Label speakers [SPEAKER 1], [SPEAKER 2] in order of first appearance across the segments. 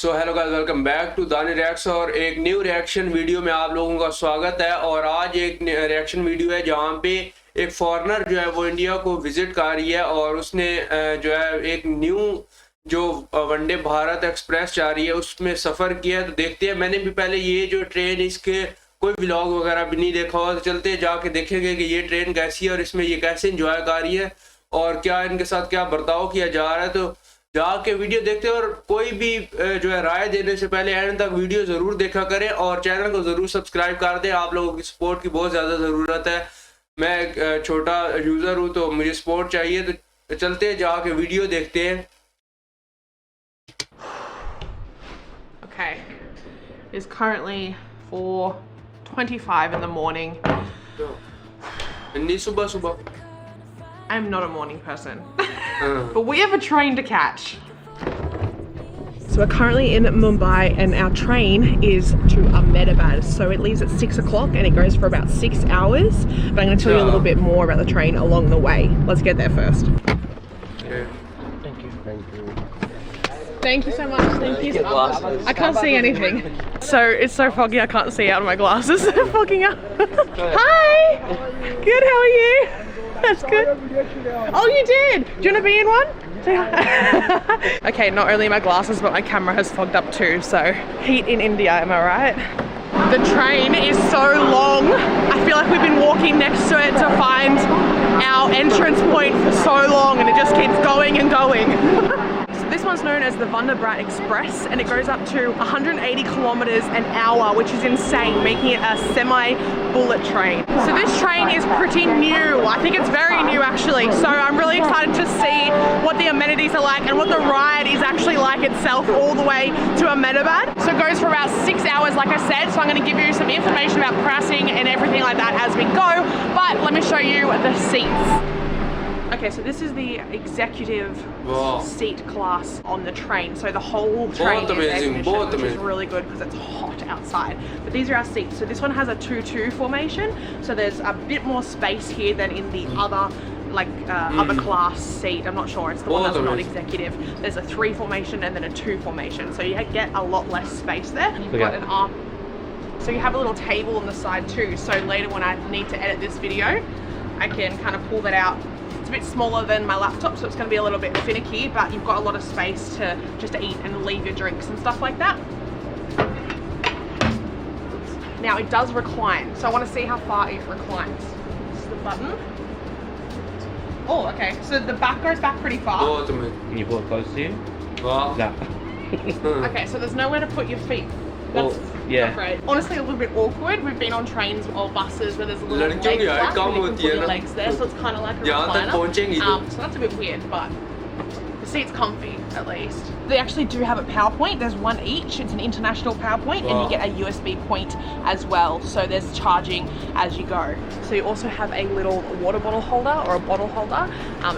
[SPEAKER 1] So hello guys, welcome back to Dani reacts. और एक new reaction video में आप लोगों का स्वागत है। और आज एक रिएक्शन वीडियो है जहाँ पे एक फॉरेनर जो है वो इंडिया को विजिट कर रही है और उसने जो है एक न्यू जो वंदे भारत एक्सप्रेस जा रही है उसमें सफ़र किया है। तो देखते हैं, मैंने भी पहले ये जो ट्रेन इसके कोई व्लॉग वगैरह भी नहीं देखा हुआ, तो चलते जाके देखेंगे कि ये ट्रेन कैसी है और इसमें ये कैसे इंजॉय कर रही है और क्या इनके साथ क्या बर्ताव किया जा रहा है। तो जाके वीडियो देखते हैं और कोई भी जो है राय देने से पहले एंड तक वीडियो जरूर देखा करें और चैनल को जरूर सब्सक्राइब कर दें। आप लोगों की सपोर्ट की बहुत ज़्यादा ज़रूरत है। मैं एक छोटा यूज़र हूँ तो मुझे सपोर्ट चाहिए। तो चलते हैं जाके वीडियो देखते हैं।
[SPEAKER 2] Okay, it's currently 4:25 in the morning.
[SPEAKER 1] इतनी सुबह सुबह?
[SPEAKER 2] I'm not a morning person, but we have a train to catch. So we're currently in Mumbai and our train is to Ahmedabad. So it leaves at 6 o'clock and it goes for about 6 hours. But I'm going to tell you a little bit more about the train along the way. Let's get there first.
[SPEAKER 1] Okay.
[SPEAKER 3] Thank you. Thank you.
[SPEAKER 2] Thank you so much. Thank you. I can't see anything. So it's so foggy I can't see out of my glasses. They're fogging up. Hi! Good, how are you? That's good. Oh, you did? Do you want to be in one? Okay, not only my glasses but my camera has fogged up too, so heat in India, am I right? The train is so long. I feel like we've been walking next to it to find our entrance point for so long and it just keeps going and going. This one's known as the Vande Bharat Express and it goes up to 180 kilometers an hour, which is insane, making it a semi-bullet train. So this train is pretty new. I think it's very new actually. So I'm really excited to see what the amenities are like and what the ride is actually like itself all the way to Ahmedabad. So it goes for about 6 hours like I said. So I'm going to give you some information about pricing and everything like that as we go. But let me show you the seats. Okay, so this is the executive seat class on the train. So the whole train is air conditioned, which is really good because it's hot outside. But these are our seats. So this one has a 2-2 formation. So there's a bit more space here than in the other other class seat. I'm not sure, it's the one that's not executive. There's a 3 formation and then a 2 formation. So you get a lot less space there. You've got an arm. So you have a little table on the side too. So later when I need to edit this video, I can kind of pull that out. It's a bit smaller than my laptop, so it's going to be a little bit finicky, but you've got a lot of space to just eat and leave your drinks and stuff like that. Now it does recline, so I want to see how far it reclines. This is the button. Oh, okay, so the back goes back pretty far.
[SPEAKER 3] Can you pull it close to you? No.
[SPEAKER 2] Okay, so there's nowhere to put your feet. That's
[SPEAKER 3] yeah.
[SPEAKER 2] Great. Honestly, a little bit awkward. We've been on trains or buses where there's a little leg flap and you can put your legs there, so it's kind of like a recliner. So that's a bit weird, but the seat's comfy at least. They actually do have a power point. There's one each. It's an international power point, and you get a USB point as well. So there's charging as you go. So you also have a little water bottle holder or a bottle holder.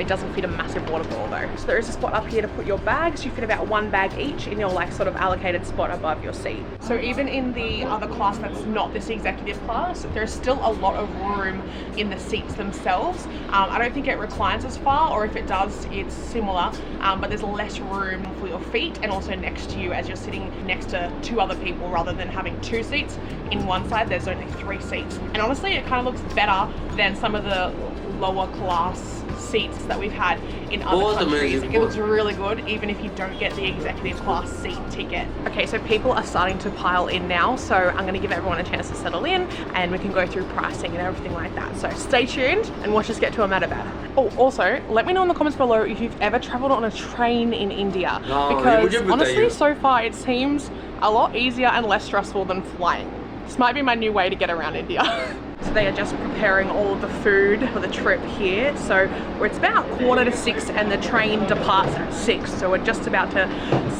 [SPEAKER 2] It doesn't fit a massive water bottle though. So there is a spot up here to put your bags. You fit about 1 bag each in your sort of allocated spot above your seat. So even in the other class that's not this executive class, there's still a lot of room in the seats themselves. I don't think it reclines as far, or if it does, it's similar, but there's less room for your feet and also next to you as you're sitting next to 2 other people rather than having 2 seats. In one side there's only 3 seats, and honestly it kind of looks better than some of the lower class seats that we've had in other countries. It looks really good even if you don't get the executive class seat ticket. Okay, so people are starting to pile in now, so I'm going to give everyone a chance to settle in and we can go through pricing and everything like that. So stay tuned and watch us get to Ahmedabad. Oh, also let me know in the comments below if you've ever traveled on a train in India, because honestly so far it seems a lot easier and less stressful than flying. This might be my new way to get around India. So they are just preparing all of the food for the trip here. So it's about 5:45 and the train departs at 6. So we're just about to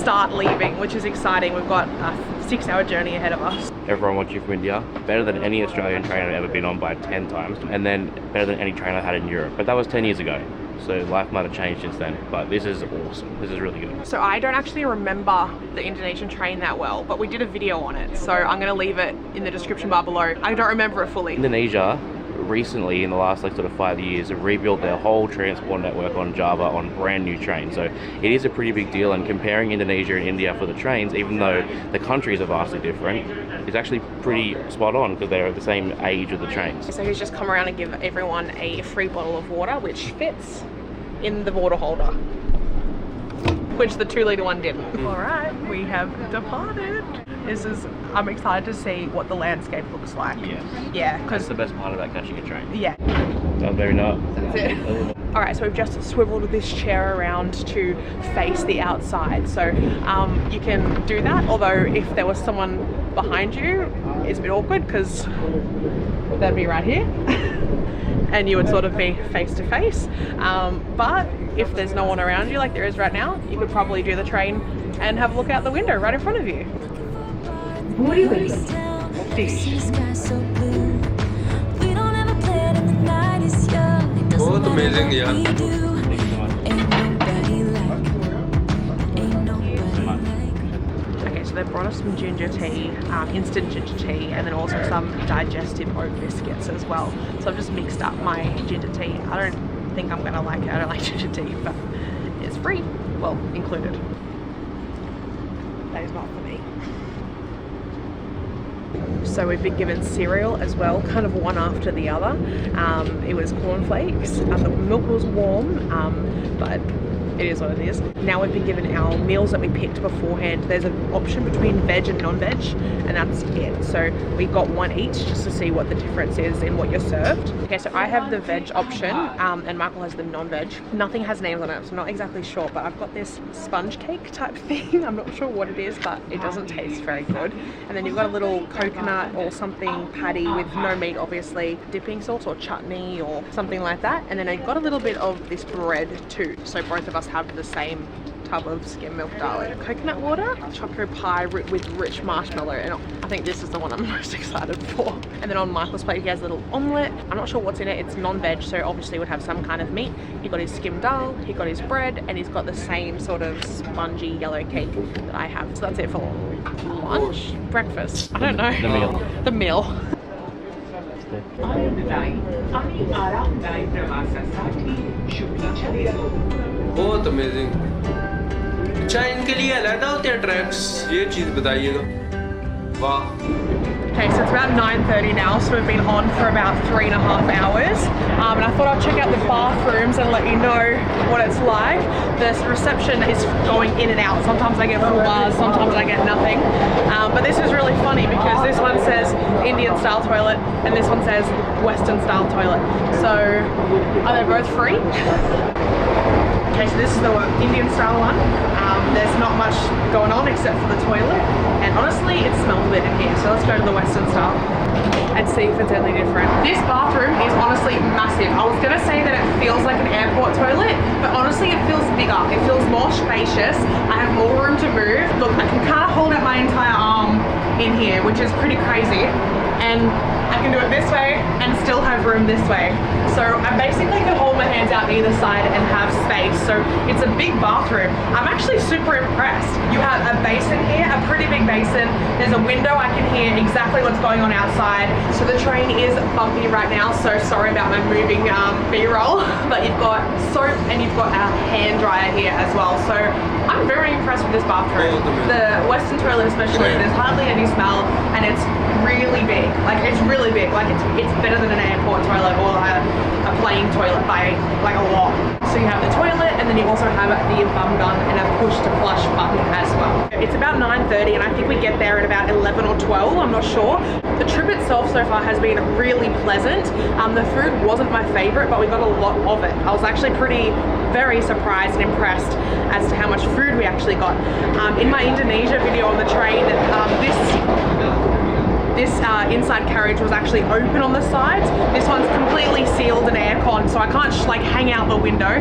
[SPEAKER 2] start leaving, which is exciting. We've got a 6-hour journey ahead of us.
[SPEAKER 3] Everyone watching from India, better than any Australian train I've ever been on by 10 times. And then better than any train I had in Europe. But that was 10 years ago. So life might have changed since then, but this is awesome. This is really good. So I don't actually remember the Indonesian train that well, but we did a video on it. So I'm going to leave it in the description bar below. I don't remember it fully. Indonesia recently, in the last like sort of 5 years, have rebuilt their whole transport network on Java on brand new trains. So it is a pretty big deal, and comparing Indonesia and India for the trains, even though the countries are vastly different, is actually pretty spot on because they're the same age of the trains.
[SPEAKER 2] So he's just come around and give everyone a free bottle of water, which fits in the water holder, which the 2 litre one didn't. All right, we have departed. I'm excited to see what the landscape looks like. Yeah, because
[SPEAKER 3] That's the best part about catching a train.
[SPEAKER 2] yeah.
[SPEAKER 3] No, maybe not.
[SPEAKER 2] That's it. All right, so we've just swiveled this chair around to face the outside. So you can do that, although if there was someone behind you, it's a bit awkward because they'd be right here and you would sort of be face to face. But if there's no one around you like there is right now, you could probably do the train and have a look out the window right in front of you.
[SPEAKER 1] बहुत amazing यार.
[SPEAKER 2] Okay, so they brought us some ginger tea, instant ginger tea, and then also some digestive oat biscuits as well. So I've just mixed up my ginger tea. I don't think I'm gonna like it. I don't like ginger tea, but it's free, well, included. That is not for me. So we've been given cereal as well, kind of one after the other. It was cornflakes, the milk was warm, but it is what it is. Now we've been given our meals that we picked beforehand. There's an option between veg and non-veg, and that's it. So we got one each just to see what the difference is in what you're served. Okay, so I have the veg option, and Michael has the non-veg. Nothing has names on it, so I'm not exactly sure, but I've got this sponge cake type thing. I'm not sure what it is, but it doesn't taste very good. And then you've got a little coconut or something patty with no meat, obviously, dipping sauce or chutney or something like that. And then I've got a little bit of this bread too. So both of us have the same tub of skim milk darling. Coconut water, choco pie with rich marshmallow, and I think this is the one I'm most excited for. And then on Michael's plate he has a little omelette. I'm not sure what's in it, it's non-veg, so obviously would have some kind of meat. He got his skim dal, he got his bread, and he's got the same sort of spongy yellow cake that I have. So that's it for lunch, breakfast, I don't know.
[SPEAKER 3] The meal.
[SPEAKER 2] The meal.
[SPEAKER 1] बहुत amazing. अच्छा इनके लिए अलग होते हैं tracks, ये चीज़ बताइएगा. वाह.
[SPEAKER 2] Okay, so it's about 9:30 now, so we've been on for about 3.5 hours. And I thought I'd check out the bathrooms and let you know what it's like. The reception is going in and out. Sometimes I get full bars, sometimes I get nothing. But this is really funny because this one says Indian style toilet and this one says Western style toilet. So are they both free? Okay, so this is the Indian style one. There's not much going on except for the toilet, and honestly it smells a bit in here, so let's go to the Western style and see if it's any different. This bathroom is honestly massive. I was gonna say that it feels like an airport toilet, but honestly it feels bigger. It feels more spacious. I have more room to move. Look, I can kind of hold out my entire arm in here, which is pretty crazy, and I can do it this way and still have room this way. So I basically can hold my hands out either side and have space. So it's a big bathroom. I'm actually super impressed. You have a basin here, a pretty big basin. There's a window, I can hear exactly what's going on outside. So the train is bumpy right now, so sorry about my moving B-roll. But you've got soap and you've got a hand dryer here as well. So I'm very impressed with this bathroom. The Western toilet especially, there's hardly any smell and it's really big. Like it's really big. Like it's better than an airport toilet or a plane toilet by like a lot. So you have the toilet and then you also have the bum gun and a push to flush button as well. It's about 9:30 and I think we get there at about 11 or 12, I'm not sure. The trip itself so far has been really pleasant. The food wasn't my favorite, but we got a lot of it. I was actually very surprised and impressed as to how much food we actually got. In my Indonesia video on the train, this inside carriage was actually open on the sides. This one's completely sealed and aircon, so I can't like hang out the window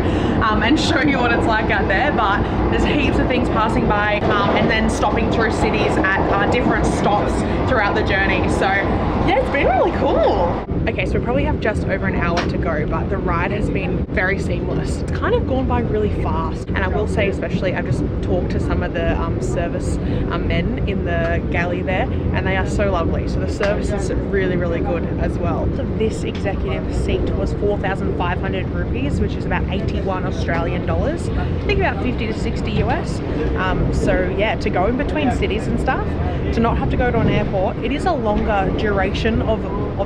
[SPEAKER 2] and show you what it's like out there, but there's heaps of things passing by and then stopping through cities at different stops throughout the journey. So yeah, it's been really cool. Okay, so we probably have just over an hour to go, but the ride has been very seamless. It's kind of gone by really fast. And I will say, especially, I've just talked to some of the service men in the galley there, and they are so lovely. So the service is really, really good as well. So this executive seat was 4,500 rupees, which is about 81 Australian dollars. I think about 50 to 60 US. So yeah, to go in between cities and stuff, to not have to go to an airport, it is a longer duration of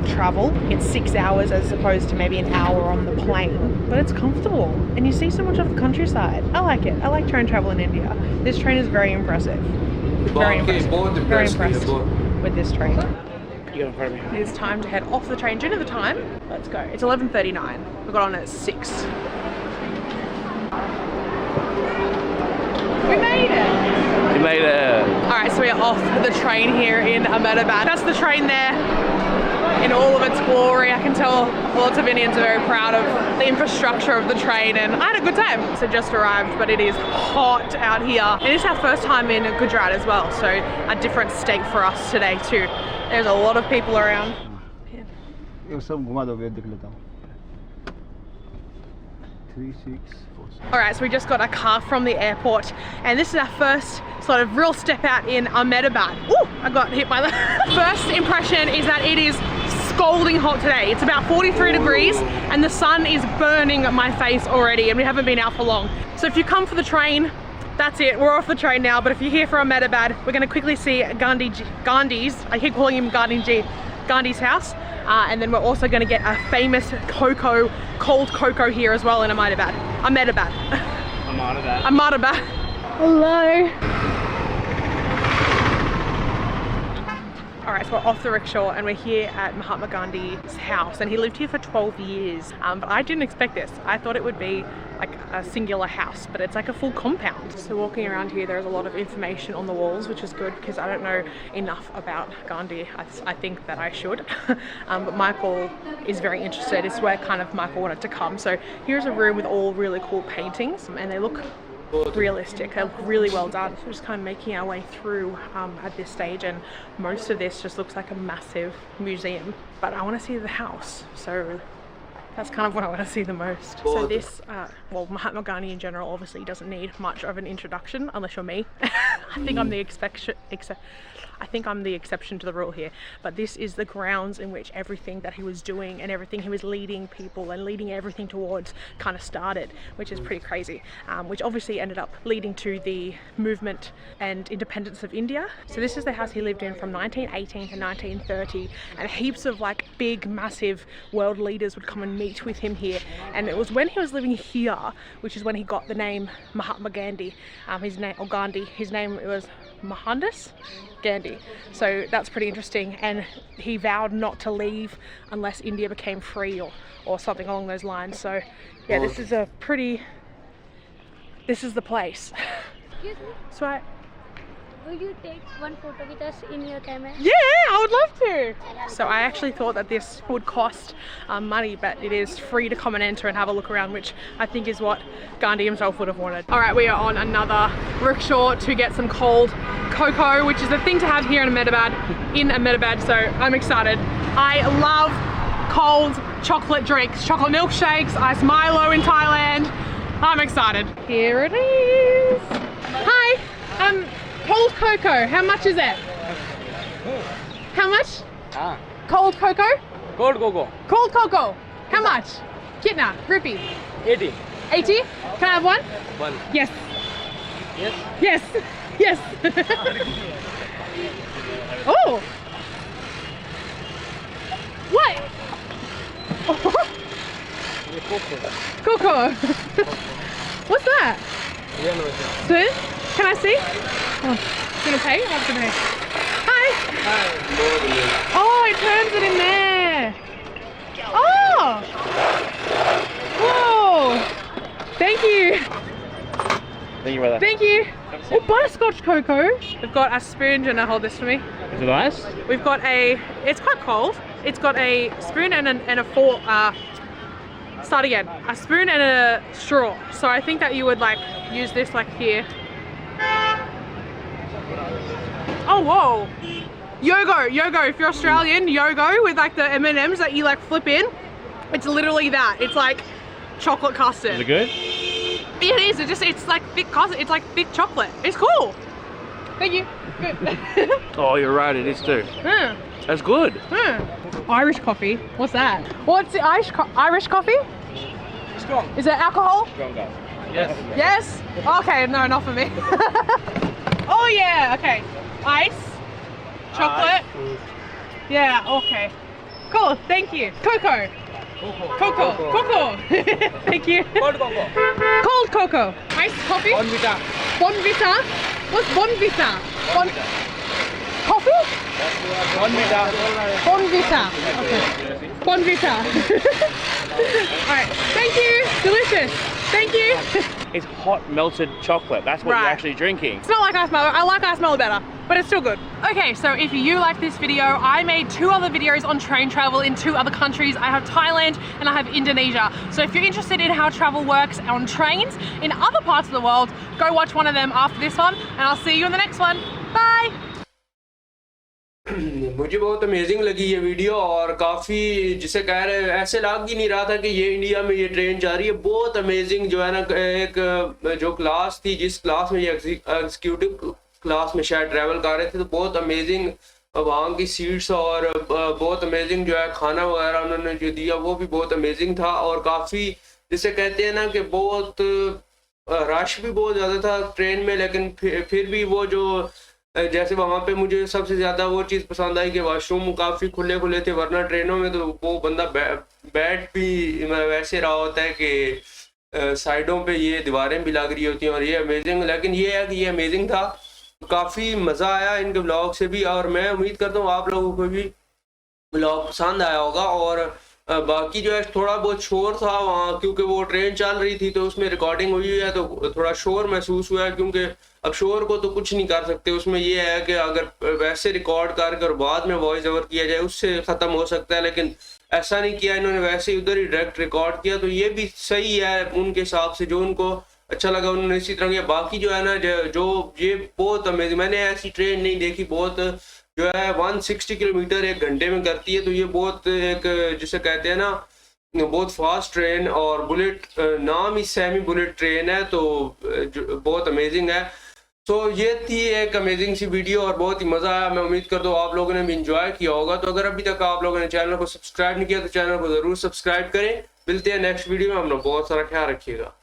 [SPEAKER 2] travel. It's 6 hours as opposed to maybe an hour on the plane, but it's comfortable and you see so much of the countryside. I like it. I like train travel in India. This train is very impressive. Very impressed. Very impressed with this train. It is time to head off the train. Do you know the time? Let's go. It's 11:39. We got on at 6. We made it!
[SPEAKER 3] You made it!
[SPEAKER 2] Alright, so we are off the train here in Ahmedabad. That's the train there in all of its glory. I can tell lots of Indians are very proud of the infrastructure of the train, and I had a good time. So just arrived, but it is hot out here. It is our first time in Gujarat as well, so a different state for us today too. There's a lot of people around. Alright, so we just got a car from the airport, and this is our first sort of real step out in Ahmedabad. Ooh, I got hit by the first impression is that it is scalding hot today. It's about 43 degrees and the sun is burning my face already, and we haven't been out for long. So if you come for the train, that's it. We're off the train now, but if you're here for Ahmedabad, we're going to quickly see Gandhi's, I keep calling him Gandhi's house. And then we're also going to get a famous cold cocoa here as well in Ahmedabad. Ahmedabad. Hello. Alright, so we're off the rickshaw and we're here at Mahatma Gandhi's house, and he lived here for 12 years. But I didn't expect this. I thought it would be like a singular house, but it's like a full compound. So walking around here, there's a lot of information on the walls, which is good because I don't know enough about Gandhi. I think that I should. But Michael is very interested. It's where kind of Michael wanted to come. So here's a room with all really cool paintings, and they look realistic. They look really well done. So we're just kind of making our way through at this stage, and most of this just looks like a massive museum, but I want to see the house, so that's kind of what I want to see the most. So this, well, Mahatma Gandhi in general obviously doesn't need much of an introduction unless you're me. I think I'm the exception to the rule here, but this is the grounds in which everything that he was doing and everything he was leading people and leading everything towards kind of started, which is pretty crazy, which obviously ended up leading to the movement and independence of India. So this is the house he lived in from 1918 to 1930, and heaps of like big massive world leaders would come and meet with him here. And it was when he was living here, which is when he got the name Mahatma Gandhi, his name was Mohandas Gandhi. So that's pretty interesting, and he vowed not to leave unless India became free or something along those lines. So yeah, this is the place.
[SPEAKER 4] Excuse me?
[SPEAKER 2] So
[SPEAKER 4] Will you take one photo with us in your camera?
[SPEAKER 2] yeah, I would love to. So I actually thought that this would cost money, but it is free to come and enter and have a look around, which I think is what Gandhi himself would have wanted. All right, we are on another rickshaw to get some cold cocoa, which is the thing to have here in Ahmedabad, so I'm excited. I love cold chocolate drinks, chocolate milkshakes, iced Milo in Thailand. I'm excited. Here it is. Hi, cold cocoa, how much is that? How much? Cold cocoa?
[SPEAKER 5] Cold cocoa.
[SPEAKER 2] Cold cocoa. How much? Kitna? Rupee?
[SPEAKER 5] 80.
[SPEAKER 2] 80? Can I have one?
[SPEAKER 5] One.
[SPEAKER 2] Yes.
[SPEAKER 5] Yes.
[SPEAKER 2] Yes. Yes. Oh. What? Cocoa. What's that? Spoon? Can I see? Oh, you gonna pay? I have to pay. Hi. Oh, it turns it in there. Oh. Whoa. Thank you.
[SPEAKER 3] Thank you, brother.
[SPEAKER 2] Thank you. Oh, butterscotch cocoa. We've got a spoon. Do you want to hold this for me?
[SPEAKER 3] Is it nice?
[SPEAKER 2] We've got it's quite cold. It's got a spoon and a fork. Start again. A spoon and a straw. So I think that you would like use this like here. Oh, whoa. Yogo. If you're Australian, Yogo with like the M&Ms that you like flip in, it's literally that. It's like chocolate custard.
[SPEAKER 3] Is it good?
[SPEAKER 2] It is. It's like thick custard. It's like thick chocolate. It's cool. Thank you. Good.
[SPEAKER 3] Oh, you're right, it is too. That's good.
[SPEAKER 2] Irish coffee. What's that? What's the Irish coffee?
[SPEAKER 5] Strong.
[SPEAKER 2] Is it alcohol?
[SPEAKER 3] Stronger.
[SPEAKER 5] Yes.
[SPEAKER 2] Yes? Okay, no, not for me. Oh yeah, okay. Ice. Chocolate. Yeah, okay. Cool, thank you. Cocoa. Cocoa. Thank you.
[SPEAKER 5] Cold cocoa.
[SPEAKER 2] Cold cocoa. Iced coffee.
[SPEAKER 5] Bonvita.
[SPEAKER 2] Bonvita. What's Bonvita? Coffee?
[SPEAKER 5] Bonvita.
[SPEAKER 2] Bonvita. Okay. Bonvita. Alright, thank you. Delicious. Thank you.
[SPEAKER 3] It's hot melted chocolate. That's what
[SPEAKER 2] Right.
[SPEAKER 3] you're actually drinking.
[SPEAKER 2] It's not like ice mellow. I like ice mellow better, but it's still good. Okay, so if you like this video, I made 2 other videos on train travel in 2 other countries. I have Thailand and I have Indonesia. So if you're interested in how travel works on trains in other parts of the world, go watch one of them after this one, and I'll see you in the next one. Bye!
[SPEAKER 1] मुझे बहुत amazing लगी ये video और काफ़ी जिसे कह रहे हैं ऐसे लग ही नहीं रहा था कि ये इंडिया में ये ट्रेन जा रही है। बहुत अमेजिंग जो है ना, एक जो क्लास थी, जिस क्लास में ये एग्जीक्यूटिव क्लास में शायद ट्रैवल कर रहे थे, तो बहुत अमेजिंग वहाँ की सीट्स और बहुत अमेजिंग जो है खाना वगैरह उन्होंने जो दिया वो भी बहुत अमेजिंग था। और काफ़ी जिसे कहते हैं ना कि बहुत रश भी बहुत ज़्यादा था ट्रेन में, लेकिन फिर भी वो जो जैसे वहाँ पे मुझे सबसे ज़्यादा वो चीज़ पसंद आई कि वॉशरूम काफ़ी खुले खुले थे, वरना ट्रेनों में तो वो बंदा बैठ भी वैसे रहा होता है कि साइडों पे ये दीवारें भी लग रही होती हैं। और ये अमेजिंग, लेकिन ये है कि ये अमेजिंग था, काफ़ी मज़ा आया इनके ब्लॉग से भी। और मैं उम्मीद करता हूँ आप लोगों को भी ब्लॉग पसंद आया होगा। और बाकी जो है थोड़ा बहुत शोर था वहाँ, क्योंकि वो ट्रेन चल रही थी तो उसमें रिकॉर्डिंग हुई है तो थोड़ा शोर महसूस हुआ है, क्योंकि अब शोर को तो कुछ नहीं कर सकते। उसमें ये है कि अगर वैसे रिकॉर्ड करके और बाद में वॉइस ओवर किया जाए उससे ख़त्म हो सकता है, लेकिन ऐसा नहीं किया इन्होंने, वैसे ही उधर ही डायरेक्ट रिकॉर्ड किया, तो ये भी सही है उनके हिसाब से, जो उनको अच्छा लगा उन्होंने इसी तरह किया। बाकी जो है ना जो ये बहुत अमेजिंग, मैंने ऐसी ट्रेन नहीं देखी, बहुत जो है 160 किलोमीटर 1 घंटे में करती है, तो ये बहुत एक जिसे कहते हैं ना बहुत फास्ट ट्रेन, और बुलेट नाम ही सेमी बुलेट ट्रेन है, तो बहुत अमेजिंग है। तो ये थी एक अमेजिंग सी वीडियो और बहुत ही मज़ा आया। मैं उम्मीद करता हूँ आप लोगों ने भी इंजॉय किया होगा। तो अगर अभी तक आप लोगों ने चैनल को सब्सक्राइब नहीं किया तो चैनल को ज़रूर सब्सक्राइब करें। मिलते हैं नेक्स्ट वीडियो में, अपना बहुत सारा ख्याल रखिएगा।